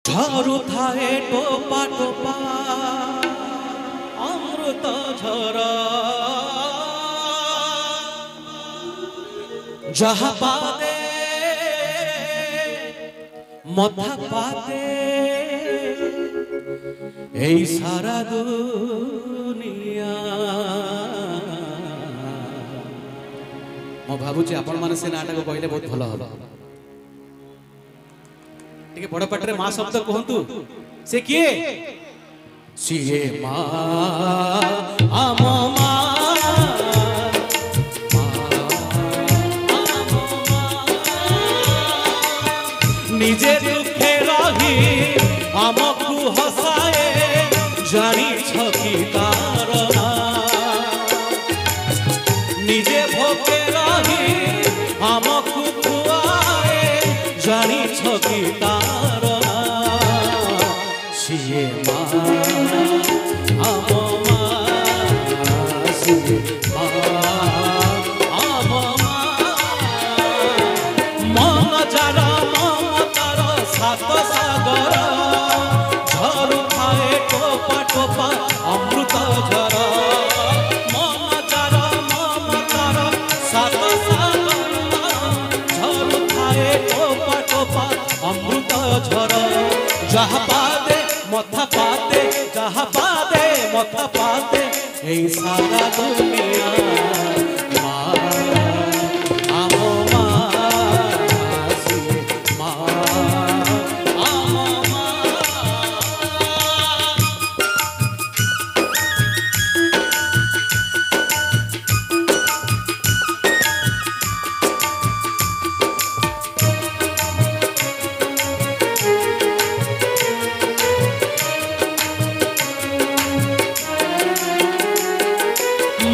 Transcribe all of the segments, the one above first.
ঝরুথায়ে টোপা টোপা অমৃত ঝরা যাহা পাদে মথা পাতে এই সারা দুনিয়া। ମୁଁ ଭାବୁଛି ଆପଣମାନେ ସେ ନାଟକ କହିଲେ ବହୁତ ଭଲ ହବ। ଟିକେ ବଡ଼ ପାଟିରେ ମା ଶବ୍ଦ କୁହନ୍ତୁ। ସେ କିଏ? ସିଏ ମା ଆମ ମା নিজে দুঃখে রহি আমকু হসায়ে জানিছ কি তার না। নিজে ভোগে রহি আমকু খুয়ায়ে জানিছ কি তার না। সিয়ে মা আম মা সিয়ে মা আম মা মন যার মমতার সাত সাগর ঝরুথায়ে টোপা টোপা অমৃত ঝর। মন যার মমতার সাত সাগর ঝরুথায়ে টোপা টোপা অমৃত ঝর। যাহা পাদে মথা পাতে যাহা পাদে মথা পাতে এই সারা দুনিয়া। মা আম মা সিয়ে মা আম মা।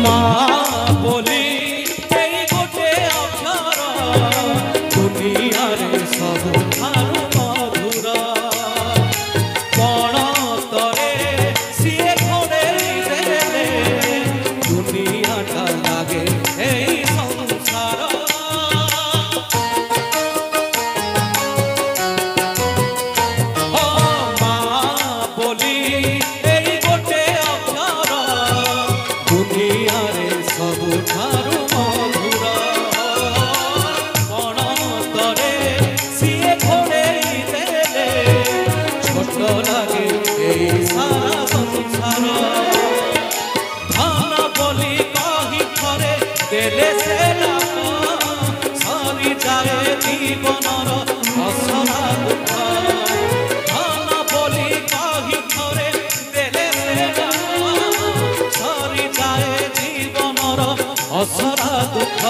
মা বলি এই গোটে অক্ষর দুনিয়ারে ସବୁଠାରୁ ମଧୁର। କଣ ତରେ ସିଏ ଘୋଡ଼େଇ ଦେଲେ ଦୁନିଆଟା ଲାଗେ ଏଇ ସଂସାର। ও মা বলি এই গোটে অক্ষর দুনিয়ারে ସବୁଠାରୁ ମଧୁର। କଣ ତରେ ସିଏ ଘୋଡ଼େଇ ଦେଲେ ଛୋଟ ଲାଗେ ଏଇ ସାରା ସଂସାର। ଧନ ବୋଲି କହି ଥରେ ଦେଲେ ସେ ରାମ ସରିଯାଏ ଜୀବନର ଅସରା ଦୁଃଖ। ଧନ ବୋଲି କହି ଥରେ ଦେଲେ ସେ ରାମ ସରିଯାଏ ଜୀବନର ଅସରା ଦୁଃଖ।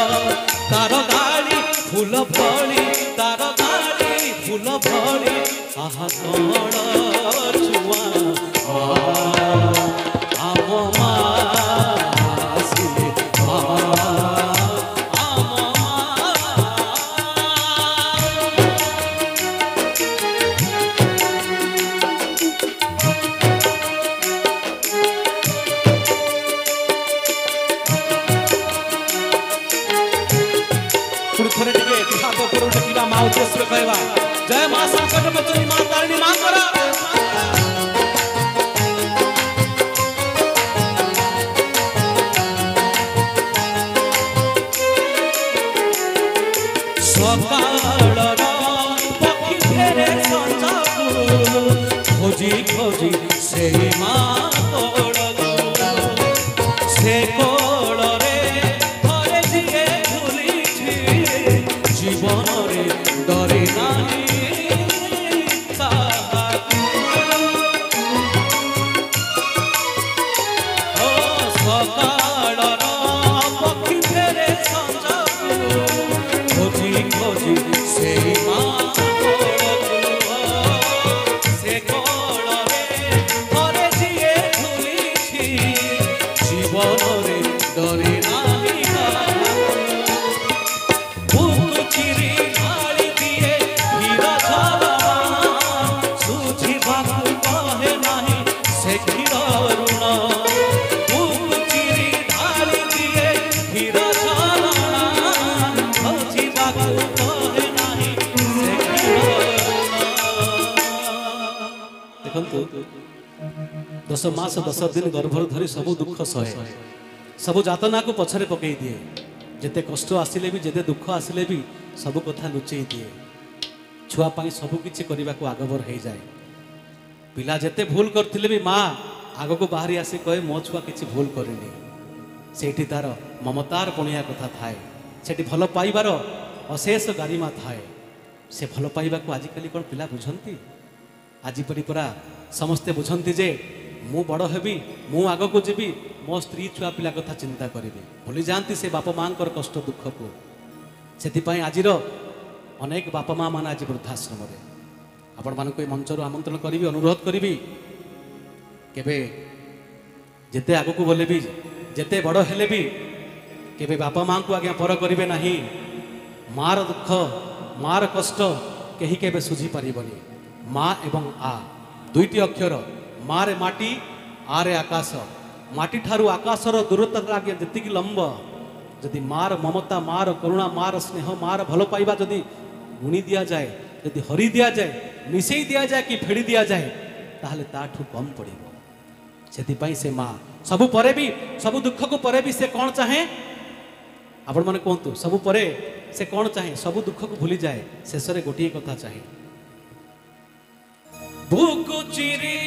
ତାର ଗାଳି ଫୁଲ ଭଳି ତାର ଗାଳି ଫୁଲ ଭଳି ଆହା କଣ ଛୁଆ ଆମ ମା ସିଏ ମା ଆମ ମା। ପୁଣି ଥରେ ଟିକେ ହାତ ଉପରକୁ ଟେକିବା ମା ଉଦ୍ଦେଶ୍ୟରେ କହିବା ଜୟ ମା ସଂକଟ ମୋଚନୀ ମା ତାରିଣୀ ମାଙ୍କର। ସକାଳର ପକ୍ଷୀ ଫେରେ ସଞ୍ଜକୁ ଖୋଜି ଖୋଜି ସେଇ ମା କୋଳକୁ। ସେ କୋଳରେ ଥରେ ଯିଏ ଝୁଲିଛି ଜୀବନରେ ଡରେ ନାହିଁ କାହାକୁ। ଓ ସକାଳର ପକ୍ଷୀ ଫେରେ ସଞ୍ଜକୁ ଖୋଜି ଖୋଜି ସେଇ ମା କୋଳକୁ। ସେ କୋଳରେ ଥରେ ଯିଏ देखंतु 10 मास 10 दिन गर्भर धरी सब दुख सहे सब जातना को पछरे पकई दिए जेते कष्ट आसिले भी जेते दुख आसिले भी सब कथा लुचेई दिए छुआ पाई सब किछि करबा को आगबर हो जाए पिला जेते भूल करथिले भी माँ आग को बाहरी आसी कहे मो छुआ किछि भूल करनी सेठी तार ममतार पणिया कथा थाए सेठी भल पाइबार अशेष गारिमा थाए से भल पाइबा को आजिकल कौन पिला बुझंती आज परी परा समस्ते बुझंती जे मु बड़ हेबी मु आग को जीवी मो स्त्री छुआ पिला कथा चिंता करी भूली जाती से बापा माँ कष्ट दुख को से आज अनेक बापा माँ मान आज वृद्धाश्रम आपण मानक मंचर आमंत्रण करी अनुरोध करी केबे जेते आग को गले भी जेते बड़ हेले भी केबे बापा माँ को आज्ञा पर करिवे नहीं मार दुख मार कष्ट कहीं केबे सुझी पारिबनी माँ एवं आ दुईटी अक्षर मारे माटी आरे आकाश माटी ठारू आकाशर दूरता आज्ञा जी लंब जदि मार ममता मार करुणा मार स्नेह मार भल पाइबा जदि गुणी दिया जाए जदि हरी दिया जाए मिसई दिया जाए कि फेड़ी दिया जाए ताहले ताठू कम पड़िबो सेतिपाई से माँ सबु परे भी सबु दुख को परे भी से कौन चाहे आपण माने कहतु सबु परे से कौन चाहे सबु दुख को भूली जाए शेष में गोटे कथा चाहे बुकु चिरी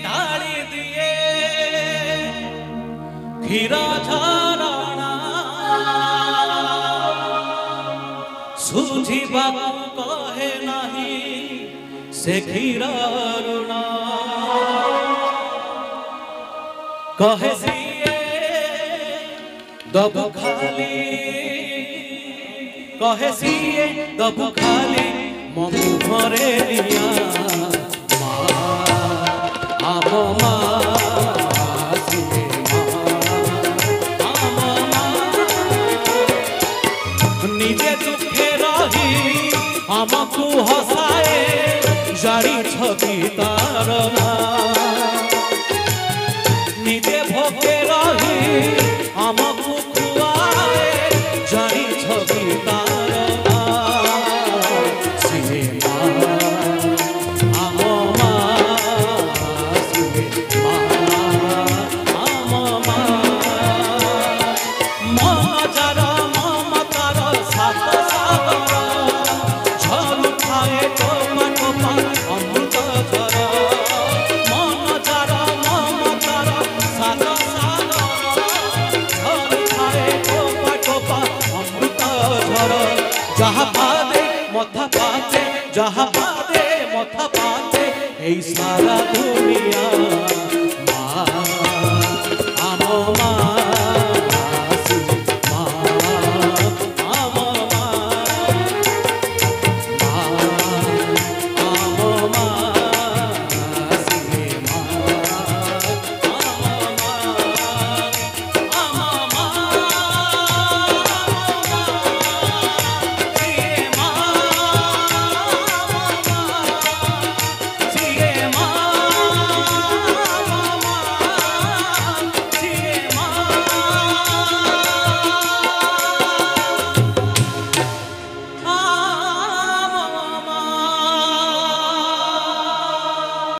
ढाली दिए खीरा झरणा सुझिबा कहे नहीं से खीरा ऋणा कहे सिए दबु खाली कहे सिए दबु खाली मो मुहरे लिया आम निजे दुखे रही आमको हसाए जारी छवि तार निजे भोगे रही आमको खुआए जारी छवि तार जहाँ पादे मथा पाते जहाँ पादे मथा पाते ऐ सारा दुनिया।